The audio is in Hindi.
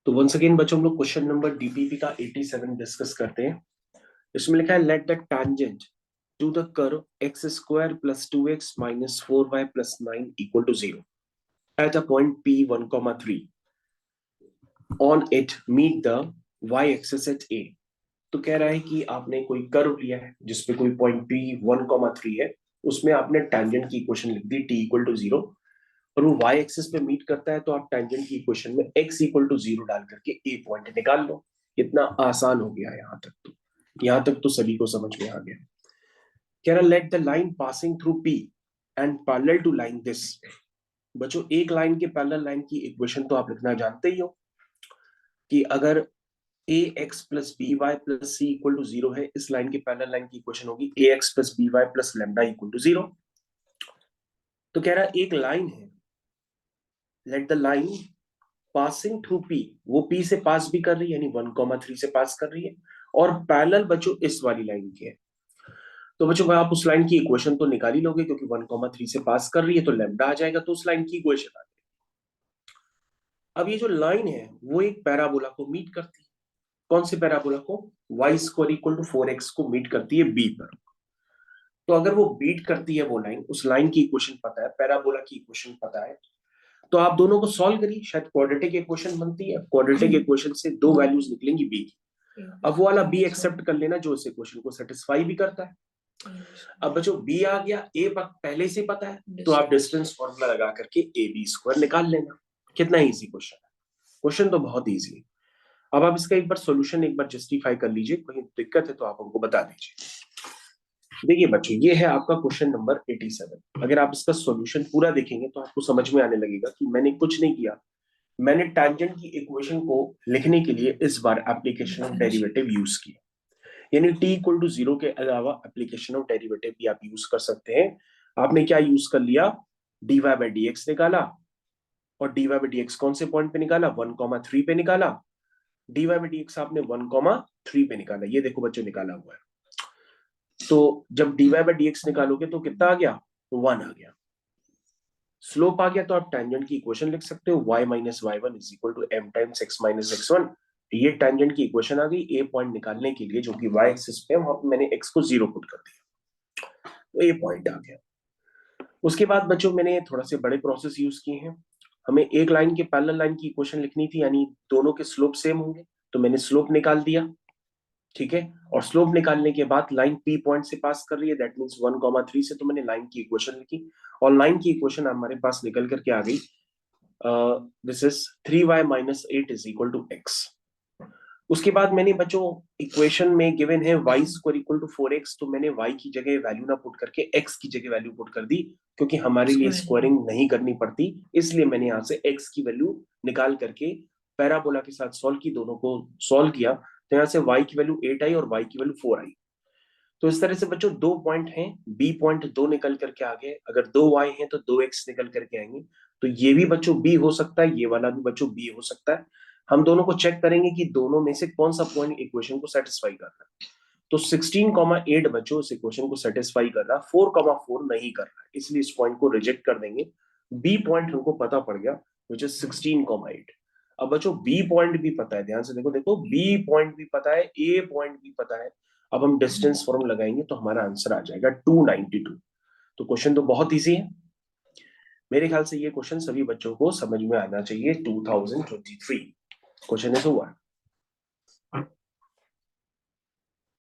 तो वंस अगेन बच्चों हम लोग क्वेश्चन नंबर डीपीपी का 87 डिस्कस करते हैं। इसमें लिखा है let the tangent to the curve x square plus 2x minus 4y plus 9 equal to 0 at a point P1,3 on it meet the y axis at a। तो कह रहा है कि आपने कोई कर्व लिया है जिसपे कोई पॉइंट P1,3 है, उसमें आपने टैंजेंट की इक्वेशन लिख दी t इक्वल टू 0 और वो y एक्सिस पे मीट करता है, तो आप टेंजेंट की इक्वेशन में x इक्वल टू 0 डाल करके a पॉइंट निकाल लो। इतना आसान हो गया। यहाँ तक तो सभी को समझ में आ गया। कह रहा let the line passing through p and parallel to line this. बच्चों एक लाइन के पैरेलल लाइन की इक्वेशन तो आप लिखना जानते ही हो कि अगर a x plus b y plus c equal to 0 है, इस लाइन के पैरेलल लाइन की इक्वेशन होगी a x plus b y plus lambda equal to 0। तो कह रहा है एक लाइन है, let the line passing through P, वो पी से पास भी कर रही है यानी 1,3 से पास कर रही है, और पैरेलल बच्चों इस वाली लाइन के है। तो बच्चों आप उस लाइन की इक्वेशन तो निकाल ही लोगे क्योंकि 1,3 से पास कर रही है तो लैम्डा आ जाएगा, तो उस लाइन की इक्वेशन आ जाएगी। अब ये जो लाइन है वो एक पैराबोला को मीट करती है। कौन से पैराबोला को? Y square equal to 4x को मीट करती है बी पर। तो अगर वो बीट करती है वो लाइन, उस लाइन की इक्वेशन पता है, पैराबोला की इक्वेशन पता है, तो आप दोनों को सॉल्व करिए, शायद क्वाड्रेटिक इक्वेशन बनती है। क्वाड्रेटिक इक्वेशन से दो वैल्यूज निकलेंगी बी की। अब वो वाला बी एक्सेप्ट कर लेना जो इस इक्वेशन को सेटिस्फाई भी करता है। अब बच्चों बी आ गया, ए पहले से पता है, तो आप डिस्टेंस फॉर्मूला लगा करके ए बी स्क्वायर निकाल लेना। कितना इजी क्वेश्चन है। क्वेश्चन तो बहुत इजी है। अब आप इसका एक बार सॉल्यूशन एक बार जस्टिफाई कर लीजिए, कोई दिक्कत है तो आप हमको बता दीजिए। देखिए बच्चों ये है आपका क्वेश्चन नंबर 87। अगर आप इसका सॉल्यूशन पूरा देखेंगे तो आपको समझ में आने लगेगा कि मैंने कुछ नहीं किया, मैंने टैंजेंट की इक्वेशन को लिखने के लिए इस बार एप्लीकेशन ऑफ डेरिवेटिव यूज किया। यानी t इक्वल टू 0 के अलावा एप्लीकेशन ऑफ डेरिवेटिव भी आप यूज कर सकते हैं। आपने क्या यूज कर लिया? dy बाई dx निकाला, और dy बाई dx कौन से पॉइंट पे निकाला? 1,3 पे निकाला। dy बाई dx आपने 1,3 पे निकाला, ये देखो बच्चों निकाला हुआ है। तो जब dy बाई dx निकालोगे तो कितना आ गया? 1 आ गया। स्लोप आ गया तो आप टेंजेंट की इक्वेशन लिख सकते हो y minus y one is equal to m times x minus x1। ये टेंजेंट की इक्वेशन आ गई a पॉइंट निकालने के लिए, जो कि y एक्सिस पे वहां पे मैंने x को 0 पुट कर दिया, तो a पॉइंट आ गया। उसके बाद बच्चों मैंने थोड़ा से बड़े प्रोसेस यूज किए हैं। हमें एक लाइन के पैरेलल लाइन की इक्वेशन लिखनी थी, यानी दोनों के स्लोप सेम होंगे, तो मैंने स्लोप निकाल दिया। ठीक है, और स्लोप निकालने के बाद लाइन पी पॉइंट से पास कर रही है, दैट मींस 1,3 से, तो मैंने लाइन की इक्वेशन लिखी और लाइन की इक्वेशन हमारे पास निकल करके आ गई। This is 3y minus 8 is equal to x। उसके बाद मैंने बच्चों इक्वेशन में गिवन है y square equal to 4x, तो मैंने y की जगह वैल्यू ना पुट करके x की जगह वैल्यू पुट कर दी, क्योंकि हमारे लिए स्क्वायरिंग नहीं करनी पड़ती, इसलिए मैंने यहाँ से x की वैल्यू निकाल करके पैराबोला के साथ सॉल्व की, दोनों को सॉल्व किया, तो यहाँ से y की वैल्यू 8 आई और y की वैल्यू 4 आई। तो इस तरह से बच्चों दो पॉइंट हैं, b पॉइंट दो निकल करके आ गए, अगर दो y हैं तो दो x निकल करके आएंगे। तो ये भी बच्चों b हो सकता है, ये वाला भी बच्चों b हो सकता है। हम दोनों को चेक करेंगे कि दोनों में से कौन सा पॉइंट इक्वेशन को सेटिस्फाई कर रहा है। तो 16,8 बच्चों इस इक्वेशन को सेटिस्फाई कर रहा है, 4,4 नहीं कर रहा है, इसलिए इस पॉइंट को रिजेक्ट कर देंगे। बी पॉइंट हमको पता पड़ गया, विच इज 16,8। अब बच्चों बी पॉइंट भी पता है, ध्यान से देखो, बी पॉइंट भी पता है, ए पॉइंट भी पता है। अब हम डिस्टेंस फॉर्म लगाएंगे तो हमारा आंसर आ जाएगा 292। तो क्वेश्चन तो बहुत इजी है। मेरे ख्याल से ये क्वेश्चन सभी बच्चों को समझ में आना चाहिए। 2023 क्वेश्चन इज ओवर।